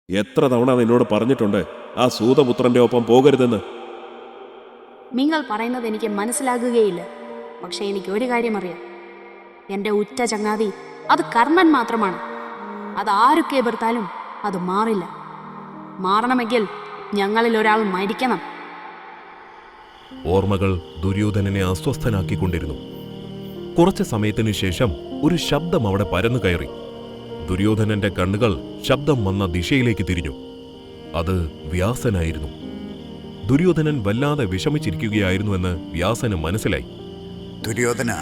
എത്ര തവണ നിന്നോട് പറഞ്ഞിട്ടുണ്ട് ആ സൂതപുത്രന്റെ ഒപ്പം പോകരുതെന്ന്? നിങ്ങൾ പറയുന്നത് എനിക്ക് മനസ്സിലാകുകയില്ല. പക്ഷേ എനിക്ക് ഒരു കാര്യം അറിയാം. എൻ്റെ ഉറ്റ ചങ്ങാതി അത് കർണൻ മാത്രമാണ്. അത് ആരൊക്കെ എതിർത്താലും അത് മാറില്ല. മാറണമെങ്കിൽ ഞങ്ങളിൽ ഒരാൾ മരിക്കണം. ഓർമ്മകൾ ദുര്യോധനനെ അസ്വസ്ഥനാക്കിക്കൊണ്ടിരുന്നു. കുറച്ച് സമയത്തിനു ശേഷം ഒരു ശബ്ദം അവിടെ പരന്നു കയറി. ദുര്യോധനന്റെ കണ്ണുകൾ ശബ്ദം വന്ന ദിശയിലേക്ക് തിരിഞ്ഞു. അത് വ്യാസനായിരുന്നു. ദുര്യോധനൻ വല്ലാതെ വിഷമിച്ചിരിക്കുകയായിരുന്നുവെന്ന് വ്യാസന് മനസ്സിലായി. ദുര്യോധന,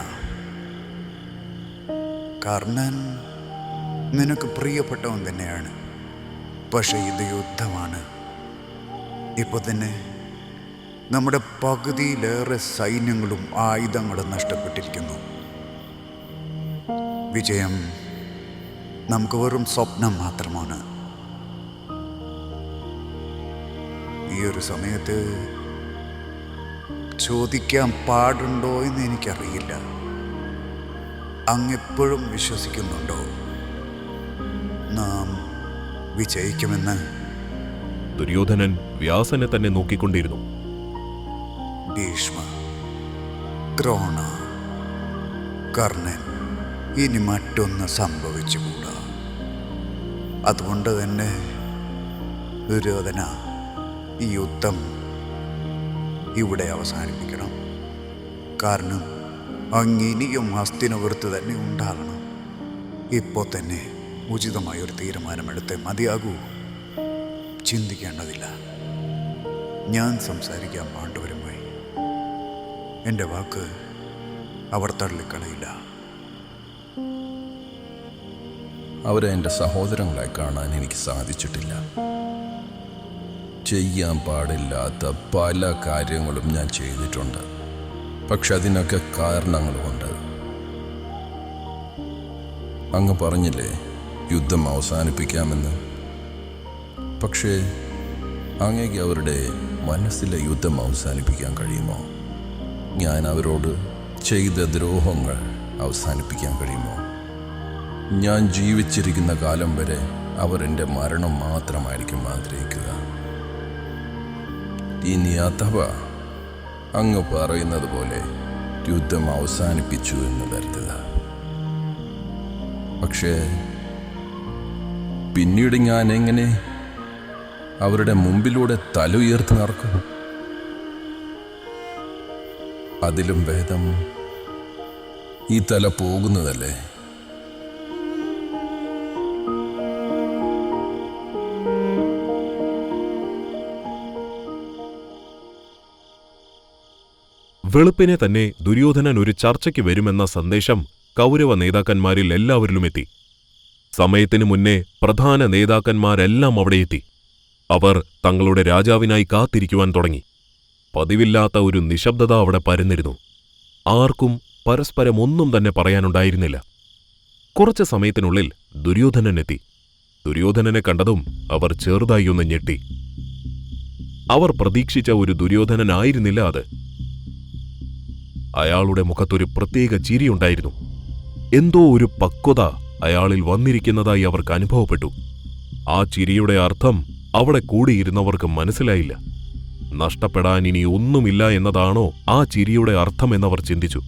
കർണൻ നിനക്ക് പ്രിയപ്പെട്ടവൻ തന്നെയാണ്. പക്ഷെ ഇത് യുദ്ധമാണ്. ഇപ്പോൾ തന്നെ നമ്മുടെ പകുതിയിലേറെ സൈന്യങ്ങളും ആയുധങ്ങളും നഷ്ടപ്പെട്ടിരിക്കുന്നു. വിജയം നമുക്ക് വെറും സ്വപ്നം മാത്രമാണ്. ഈ ഒരു സമയത്ത് ചോദിക്കാൻ പാടുണ്ടോ എന്ന് എനിക്കറിയില്ല. അങ്ങെപ്പോഴും വിശ്വസിക്കുന്നുണ്ടോ നാം വിജയിക്കുമെന്ന്? ദുര്യോധനൻ വ്യാസനെ തന്നെ നോക്കിക്കൊണ്ടിരുന്നു. ഭീഷ്മ, ദ്രോണ, കർണൻ, ഇനി മറ്റൊന്ന് സംഭവിച്ചുകൂടാ. അതുകൊണ്ട് തന്നെ ദുര്യോധന, ഈ യുദ്ധം ഇവിടെ അവസാനിപ്പിക്കണം. കാരണം അങ്ങിനിയും ഹസ്തിനപുരത്ത് തന്നെ ഉണ്ടാകണം. ഇപ്പോൾ തന്നെ ഉചിതമായൊരു തീരുമാനമെടുത്തേ മതിയാകൂ. ചിന്തിക്കേണ്ടതില്ല. ഞാൻ സംസാരിക്കാൻ പാണ്ഡവരുമായി. എൻ്റെ വാക്ക് അവർ തള്ളിക്കളയില്ല. അവരെ എൻ്റെ സഹോദരങ്ങളായി കാണാൻ എനിക്ക് സാധിച്ചിട്ടില്ല. ചെയ്യാൻ പാടില്ലാത്ത പല കാര്യങ്ങളും ഞാൻ ചെയ്തിട്ടുണ്ട്. പക്ഷെ അതിനൊക്കെ കാരണങ്ങളുമുണ്ട്. അങ്ങ് പറഞ്ഞില്ലേ യുദ്ധം അവസാനിപ്പിക്കാമെന്ന്. പക്ഷേ അങ്ങേക്ക് അവരുടെ മനസ്സിലെ യുദ്ധം അവസാനിപ്പിക്കാൻ കഴിയുമോ? ഞാൻ അവരോട് ചെയ്ത ദ്രോഹങ്ങൾ അവസാനിപ്പിക്കാൻ കഴിയുമോ? ഞാൻ ജീവിച്ചിരിക്കുന്ന കാലം വരെ അവർ എൻ്റെ മരണം മാത്രമായിരിക്കും ആഗ്രഹിക്കുക. ഇനി അഥവാ അങ്ങ് പറയുന്നത് പോലെ യുദ്ധം അവസാനിപ്പിച്ചു എന്ന് കരുതുക. പക്ഷേ പിന്നീട് ഞാൻ എങ്ങനെ അവരുടെ മുമ്പിലൂടെ തല ഉയർത്തി നടക്കും? അതിലും ഭേദം ഈ തല പോകുന്നതല്ലേ. വെളുപ്പിനെ തന്നെ ദുര്യോധനൻ ഒരു ചർച്ചയ്ക്ക് വരുമെന്ന സന്ദേശം കൗരവ നേതാക്കന്മാരിൽ എല്ലാവരിലും എത്തി. സമയത്തിനു മുന്നേ പ്രധാന നേതാക്കന്മാരെല്ലാം അവിടെയെത്തി. അവർ തങ്ങളുടെ രാജാവിനായി കാത്തിരിക്കുവാൻ തുടങ്ങി. പതിവില്ലാത്ത ഒരു നിശബ്ദത അവിടെ പരന്നിരുന്നു. ആർക്കും പരസ്പരം ഒന്നും തന്നെ പറയാനുണ്ടായിരുന്നില്ല. കുറച്ച് സമയത്തിനുള്ളിൽ ദുര്യോധനൻ എത്തി. ദുര്യോധനനെ കണ്ടതും അവർ ചെറുതായി ഒന്ന് ഞെട്ടി. അവർ പ്രതീക്ഷിച്ച ഒരു ദുര്യോധനനായിരുന്നില്ല അത്. അയാളുടെ മുഖത്തൊരു പ്രത്യേക ചിരിയുണ്ടായിരുന്നു. എന്തോ ഒരു പക്വത അയാളിൽ വന്നിരിക്കുന്നതായി അവർക്ക് അനുഭവപ്പെട്ടു. ആ ചിരിയുടെ അർത്ഥം അവിടെ കൂടിയിരുന്നവർക്ക് മനസ്സിലായില്ല. നഷ്ടപ്പെടാൻ ഇനി ഒന്നുമില്ല എന്നതാണോ ആ ചിരിയുടെ അർത്ഥമെന്നവർ ചിന്തിച്ചു.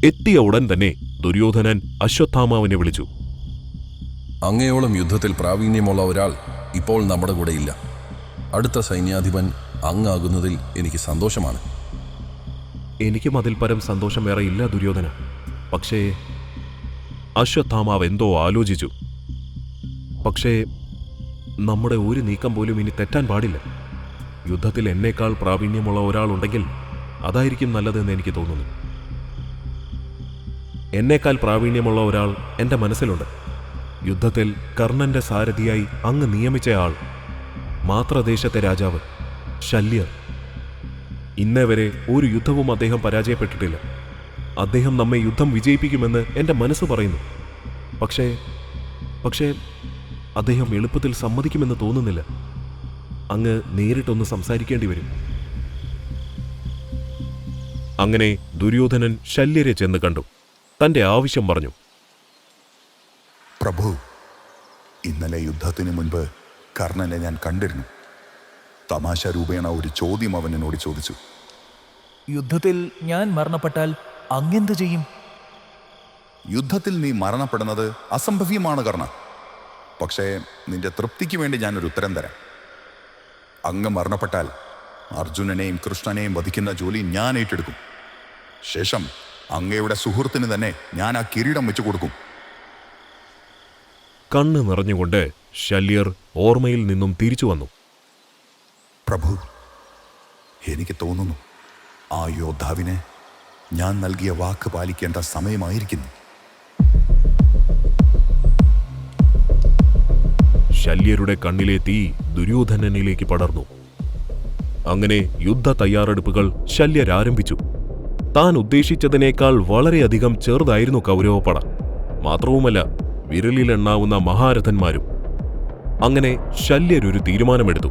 എത്തിയ ഉടൻ തന്നെ ദുര്യോധനൻ അശ്വത്ഥാമാവിനെ വിളിച്ചു. അങ്ങയോളം യുദ്ധത്തിൽ പ്രാവീണ്യമുള്ള ഒരാൾ ഇപ്പോൾ നമ്മുടെ കൂടെയില്ല. അടുത്ത സൈന്യാധിപൻ അങ്ങാകുന്നതിൽ എനിക്ക് സന്തോഷമാണ്. എനിക്കും അതിൽ പരം സന്തോഷം വേറെ ഇല്ല ദുര്യോധന. പക്ഷേ അശ്വത്ഥാമാവ് എന്തോ ആലോചിച്ചു. പക്ഷേ നമ്മുടെ ഒരു നീക്കം പോലും ഇനി തെറ്റാൻ പാടില്ല. യുദ്ധത്തിൽ എന്നേക്കാൾ പ്രാവീണ്യമുള്ള ഒരാളുണ്ടെങ്കിൽ അതായിരിക്കും നല്ലതെന്ന് എനിക്ക് തോന്നുന്നു. എന്നേക്കാൾ പ്രാവീണ്യമുള്ള ഒരാൾ എൻ്റെ മനസ്സിലുണ്ട്. യുദ്ധത്തിൽ കർണന്റെ സാരഥിയായി അങ്ങ് നിയമിച്ചയാൾ, മാത്രദേശത്തെ രാജാവ് ശല്യർ. ഇന്നേ വരെ ഒരു യുദ്ധവും അദ്ദേഹം പരാജയപ്പെട്ടിട്ടില്ല. അദ്ദേഹം നമ്മെ യുദ്ധം വിജയിപ്പിക്കുമെന്ന് എൻ്റെ മനസ്സ് പറയുന്നു. പക്ഷേ അദ്ദേഹം എളുപ്പത്തിൽ സമ്മതിക്കുമെന്ന് തോന്നുന്നില്ല. അങ്ങ് നേരിട്ടൊന്ന് സംസാരിക്കേണ്ടി വരും. അങ്ങനെ ദുര്യോധനൻ ശല്യരെ ചെന്ന് കണ്ടു. തന്റെ ആവശ്യം പറഞ്ഞു. പ്രഭു, ഇന്നലെ യുദ്ധത്തിന് മുൻപ് കർണനെ ഞാൻ കണ്ടിരുന്നു. തമാശ രൂപേണ ഒരു ചോദ്യം അവൻ എന്നോട് ചോദിച്ചു. യുദ്ധത്തിൽ ഞാൻ മരണപ്പെട്ടാൽ അങ്ങെന്ത് ചെയ്യും? യുദ്ധത്തിൽ നീ മരണപ്പെടുന്നത് അസംഭവ്യമാണ് കർണ. പക്ഷേ നിന്റെ തൃപ്തിക്ക് വേണ്ടി ഞാനൊരു ഉത്തരം തരാം. അങ്ങ് മരണപ്പെട്ടാൽ അർജുനനെയും കൃഷ്ണനെയും വധിക്കുന്ന ജോലി ഞാൻ ഏറ്റെടുക്കും. ശേഷം അങ്ങയുടെ സുഹൃത്തിന് തന്നെ ഞാൻ ആ കിരീടം വെച്ചു കൊടുക്കും. കണ്ണ് നിറഞ്ഞുകൊണ്ട് ശല്യർ ഓർമ്മയിൽ നിന്നും തിരിച്ചു വന്നു. പ്രഭു, എനിക്ക് തോന്നുന്നു ആ യോദ്ധാവിന് ഞാൻ നൽകിയ വാക്ക് പാലിക്കേണ്ട സമയമായിരിക്കുന്നു. ശല്യരുടെ കണ്ണിലെ തീ ദുര്യോധനനിലേക്ക് പടർന്നു. അങ്ങനെ യുദ്ധ തയ്യാറെടുപ്പുകൾ ശല്യരാരംഭിച്ചു. താൻ ഉദ്ദേശിച്ചതിനേക്കാൾ വളരെയധികം ചെറുതായിരുന്നു കൗരവപ്പട. മാത്രവുമല്ല, വിരലിലെണ്ണാവുന്ന മഹാരഥന്മാരും. അങ്ങനെ ശല്യരൊരു തീരുമാനമെടുത്തു.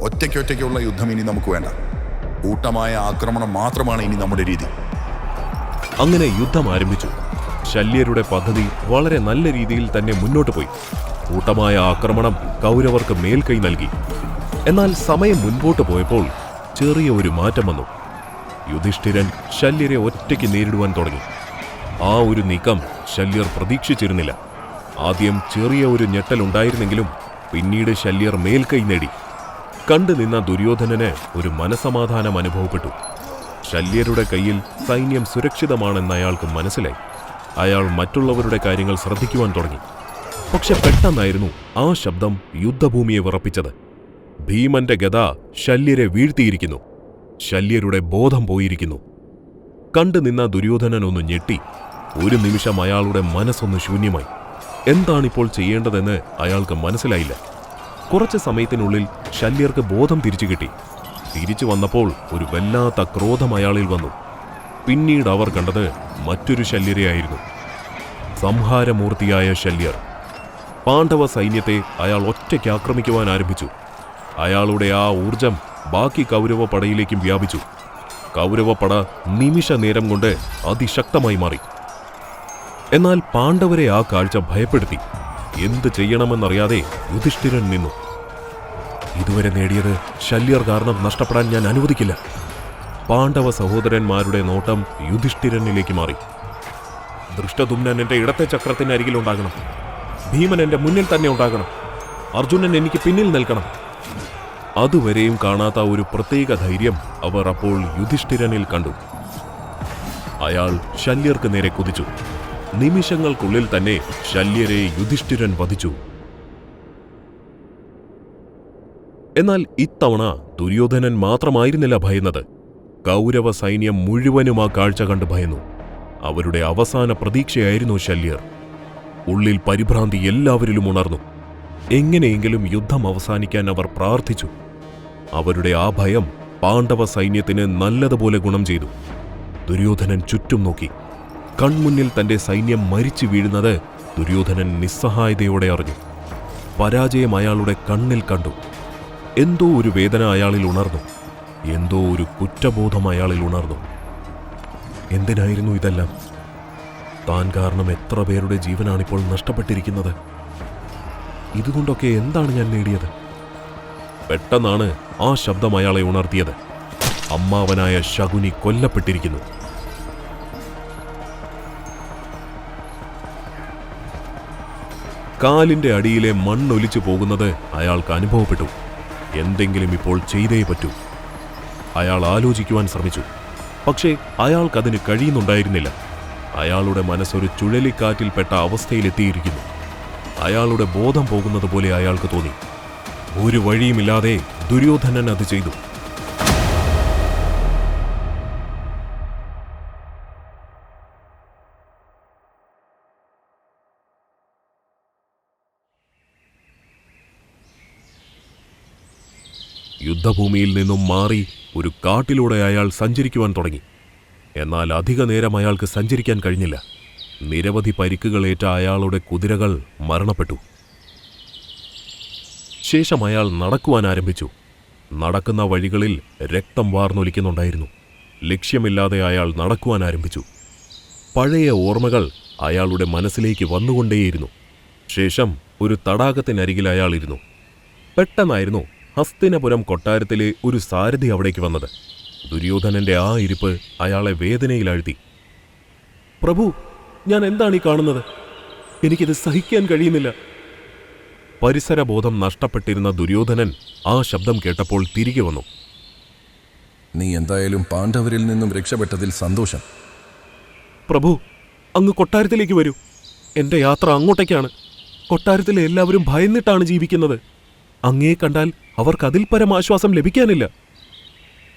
ഒറ്റയ്ക്കൊറ്റയ്ക്കുള്ള യുദ്ധം ഇനി നമുക്ക് വേണ്ട. കൂട്ടമായ ആക്രമണം മാത്രമാണ് ഇനി നമ്മുടെ രീതി. അങ്ങനെ യുദ്ധം ആരംഭിച്ചു. ശല്യരുടെ പദ്ധതി വളരെ നല്ല രീതിയിൽ തന്നെ മുന്നോട്ട് പോയി. കൂട്ടമായ ആക്രമണം കൗരവർക്ക് മേൽക്കൈ നൽകി. എന്നാൽ സമയം മുൻപോട്ട് പോയപ്പോൾ ചെറിയ ഒരു മാറ്റം വന്നു. യുധിഷ്ഠിരൻ ശല്യരെ ഒറ്റയ്ക്ക് നേരിടുവാൻ തുടങ്ങി. ആ ഒരു നീക്കം ശല്യർ പ്രതീക്ഷിച്ചിരുന്നില്ല. ആദ്യം ചെറിയ ഒരു ഞെട്ടലുണ്ടായിരുന്നെങ്കിലും പിന്നീട് ശല്യർ മേൽക്കൈ നേടി. കണ്ടുനിന്ന ദുര്യോധനന് ഒരു മനസമാധാനം അനുഭവപ്പെട്ടു. ശല്യരുടെ കയ്യിൽ സൈന്യം സുരക്ഷിതമാണെന്ന് അയാൾക്ക് മനസ്സിലായി. അയാൾ മറ്റുള്ളവരുടെ കാര്യങ്ങൾ ശ്രദ്ധിക്കുവാൻ തുടങ്ങി. പക്ഷെ പെട്ടെന്നായിരുന്നു ആ ശബ്ദം യുദ്ധഭൂമിയെ വിറപ്പിച്ചത്. ഭീമന്റെ ഗദ ശല്യരെ വീഴ്ത്തിയിരിക്കുന്നു. ശല്യരുടെ ബോധം പോയിരിക്കുന്നു. കണ്ടുനിന്ന ദുര്യോധനൻ ഒന്ന് ഞെട്ടി. ഒരു നിമിഷം അയാളുടെ മനസ്സൊന്ന് ശൂന്യമായി. എന്താണിപ്പോൾ ചെയ്യേണ്ടതെന്ന് അയാൾക്ക് മനസ്സിലായില്ല. കുറച്ച് സമയത്തിനുള്ളിൽ ശല്യർക്ക് ബോധം തിരിച്ചു കിട്ടി. തിരിച്ചു വന്നപ്പോൾ ഒരു വല്ലാത്ത ക്രോധം അയാളിൽ വന്നു. പിന്നീട് അവർ കണ്ടത് മറ്റൊരു ശല്യരെയായിരുന്നു. സംഹാരമൂർത്തിയായ ശല്യർ. പാണ്ഡവ സൈന്യത്തെ അയാൾ ഒറ്റയ്ക്ക് ആക്രമിക്കുവാൻ ആരംഭിച്ചു. അയാളുടെ ആ ഊർജം ബാക്കി കൗരവപ്പടയിലേക്കും വ്യാപിച്ചു. കൗരവപ്പട നിമിഷ നേരം കൊണ്ട് അതിശക്തമായി മാറി. എന്നാൽ പാണ്ഡവരെ ആ കാഴ്ച ഭയപ്പെടുത്തി. എന്ത് ചെയ്യണമെന്നറിയാതെ യുധിഷ്ഠിരൻ നിന്നു. ഇതുവരെ നേടിയത് ശല്യർ കാരണം നഷ്ടപ്പെടാൻ ഞാൻ അനുവദിക്കില്ല. പാണ്ഡവ സഹോദരന്മാരുടെ നോട്ടം യുധിഷ്ഠിരനിലേക്ക് മാറി. ദൃഷ്ടദുമ്നൻ എന്റെ ഇടത്തെ ചക്രത്തിന് ഉണ്ടാകണം. ഭീമൻ എന്റെ മുന്നിൽ തന്നെ ഉണ്ടാകണം. അർജുനൻ എനിക്ക് പിന്നിൽ നിൽക്കണം. അതുവരെയും കാണാത്ത ഒരു പ്രത്യേക ധൈര്യം അവർ അപ്പോൾ യുധിഷ്ഠിരനിൽ കണ്ടു. അയാൾ ശല്യർക്ക് നേരെ കുതിച്ചു. നിമിഷങ്ങൾക്കുള്ളിൽ തന്നെ ശല്യരെ യുധിഷ്ഠിരൻ വധിച്ചു. എന്നാൽ ഇത്തവണ ദുര്യോധനൻ മാത്രമായിരുന്നില്ല ഭയന്നത്. കൗരവ സൈന്യം മുഴുവനും ആ കാഴ്ച കണ്ട് ഭയന്നു. അവരുടെ അവസാന പ്രതീക്ഷയായിരുന്നു ശല്യർ. ഉള്ളിൽ പരിഭ്രാന്തി എല്ലാവരിലും ഉണർന്നു. എങ്ങനെയെങ്കിലും യുദ്ധം അവസാനിക്കാൻ അവർ പ്രാർത്ഥിച്ചു. അവരുടെ ആ ഭയം പാണ്ഡവ സൈന്യത്തിന് നല്ലതുപോലെ ഗുണം ചെയ്തു. ദുര്യോധനൻ ചുറ്റും നോക്കി. കൺമുന്നിൽ തന്റെ സൈന്യം മരിച്ചു വീഴുന്നത് ദുര്യോധനൻ നിസ്സഹായതയോടെ അറിഞ്ഞു. പരാജയം അയാളുടെ കണ്ണിൽ കണ്ടു. എന്തോ ഒരു വേദന അയാളിൽ ഉണർന്നു. എന്തോ ഒരു കുറ്റബോധം അയാളിൽ ഉണർന്നു. എന്തിനായിരുന്നു ഇതെല്ലാം? താൻ കാരണം എത്ര പേരുടെ ജീവനാണിപ്പോൾ നഷ്ടപ്പെട്ടിരിക്കുന്നത്? ഇതുകൊണ്ടൊക്കെ എന്താണ് ഞാൻ നേടിയത്? പെട്ടെന്നാണ് ആ ശബ്ദം അയാളെ ഉണർത്തിയത്. അമ്മാവനായ ശകുനി കൊല്ലപ്പെട്ടിരിക്കുന്നു. കാലിന്റെ അടിയിലെ മണ്ണൊലിച്ചു പോകുന്നത് അയാൾക്ക് അനുഭവപ്പെട്ടു. എന്തെങ്കിലും ഇപ്പോൾ ചെയ്തേ പറ്റൂ. അയാൾ ആലോചിക്കുവാൻ ശ്രമിച്ചു. പക്ഷേ അയാൾക്കതിന് കഴിയുന്നുണ്ടായിരുന്നില്ല. അയാളുടെ മനസ്സൊരു ചുഴലിക്കാറ്റിൽപ്പെട്ട അവസ്ഥയിലെത്തിയിരിക്കുന്നു. അയാളുടെ ബോധം പോകുന്നത് പോലെ അയാൾക്ക് തോന്നി. ഒരു വഴിയുമില്ലാതെ ദുര്യോധനൻ അത് ചെയ്തു. യുദ്ധഭൂമിയിൽ നിന്നും മാറി ഒരു കാട്ടിലൂടെ അയാൾ സഞ്ചരിക്കുവാൻ തുടങ്ങി. എന്നാൽ അധിക നേരം അയാൾക്ക് സഞ്ചരിക്കാൻ കഴിഞ്ഞില്ല. നിരവധി പരിക്കുകളേറ്റ അയാളുടെ കുതിരകൾ മരണപ്പെട്ടു. ശേഷം അയാൾ നടക്കുവാൻ ആരംഭിച്ചു. നടക്കുന്ന വഴികളിൽ രക്തം വാർന്നൊലിക്കുന്നുണ്ടായിരുന്നു. ലക്ഷ്യമില്ലാതെ അയാൾ നടക്കുവാൻ ആരംഭിച്ചു. പഴയ ഓർമ്മകൾ അയാളുടെ മനസ്സിലേക്ക് വന്നുകൊണ്ടേയിരുന്നു. ശേഷം ഒരു തടാകത്തിനരികിൽ അയാൾ ഇരുന്നു. പെട്ടെന്നായിരുന്നു ഹസ്തിനപുരം കൊട്ടാരത്തിലെ ഒരു സാരഥി അവിടേക്ക് വന്നത്. ദുര്യോധനന്റെ ആ ഇരിപ്പ് അയാളെ വേദനയിലാഴ്ത്തി. പ്രഭു, ഞാൻ എന്താണ് ഈ കാണുന്നത്? എനിക്കിത് സഹിക്കാൻ കഴിയുന്നില്ല. പരിസരബോധം നഷ്ടപ്പെട്ടിരുന്ന ദുര്യോധനൻ ആ ശബ്ദം കേട്ടപ്പോൾ തിരികെ വന്നു. നീ എന്തായാലും പാണ്ഡവരിൽ നിന്നും രക്ഷപ്പെട്ടതിൽ സന്തോഷം. പ്രഭു, അങ്ങ് കൊട്ടാരത്തിലേക്ക് വരൂ. എന്റെ യാത്ര അങ്ങോട്ടേക്കാണ്. കൊട്ടാരത്തിലെ എല്ലാവരും ഭയന്നിട്ടാണ് ജീവിക്കുന്നത്. അങ്ങേ കണ്ടാൽ അവർക്ക് അതിൽ പരം ആശ്വാസം ലഭിക്കാനില്ല.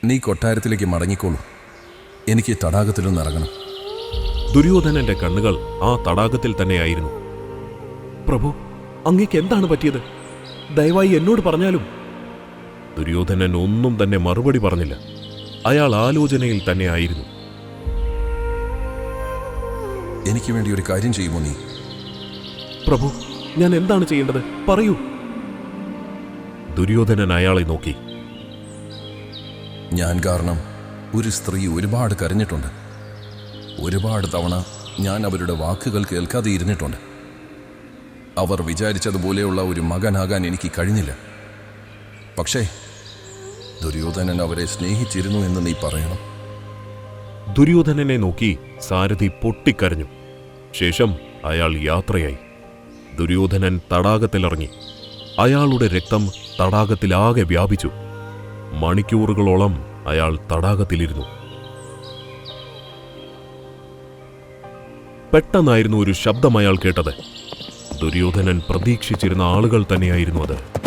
നീ കൊട്ടാരത്തിലേക്ക് മടങ്ങിക്കോളൂ. എനിക്ക് തടാകത്തിലൊന്ന് ഇറങ്ങണം. ദുര്യോധനന്റെ കണ്ണുകൾ ആ തടാകത്തിൽ തന്നെയായിരുന്നു. പ്രഭു, അങ്ങേക്ക് എന്താണ് പറ്റിയത്? ദയവായി എന്നോട് പറഞ്ഞാലും. ദുര്യോധനൻ ഒന്നും തന്നെ മറുപടി പറഞ്ഞില്ല. അയാൾ ആലോചനയിൽ തന്നെയായിരുന്നു. എനിക്ക് വേണ്ടി ഒരു കാര്യം ചെയ്യുമോ നീ? പ്രഭു, ഞാൻ എന്താണ് ചെയ്യേണ്ടത്? പറയൂ. ദുര്യോധനൻ അയാളെ നോക്കി. ഞാൻ കാരണം ഒരു സ്ത്രീ ഒരുപാട് കരഞ്ഞിട്ടുണ്ട്. ഒരുപാട് തവണ ഞാൻ അവരുടെ വാക്കുകൾ കേൾക്കാതെ ഇരുന്നിട്ടുണ്ട്. അവർ വിചാരിച്ചതുപോലെയുള്ള ഒരു മകനാകാൻ എനിക്ക് കഴിഞ്ഞില്ല. പക്ഷേ ദുര്യോധനൻ അവരെ സ്നേഹിച്ചിരുന്നു എന്ന് നീ പറയണം. ദുര്യോധനനെ നോക്കി സാരഥി പൊട്ടിക്കരഞ്ഞു. ശേഷം അയാൾ യാത്രയായി. ദുര്യോധനൻ തടാകത്തിലിറങ്ങി. അയാളുടെ രക്തം തടാകത്തിലാകെ വ്യാപിച്ചു. മണിക്കൂറുകളോളം അയാൾ തടാകത്തിലിരുന്നു. പെട്ടെന്നായിരുന്നു ഒരു ശബ്ദം അയാൾ കേട്ടത്. ദുര്യോധനൻ പ്രതീക്ഷിച്ചിരുന്ന ആളുകൾ തന്നെയായിരുന്നു അത്.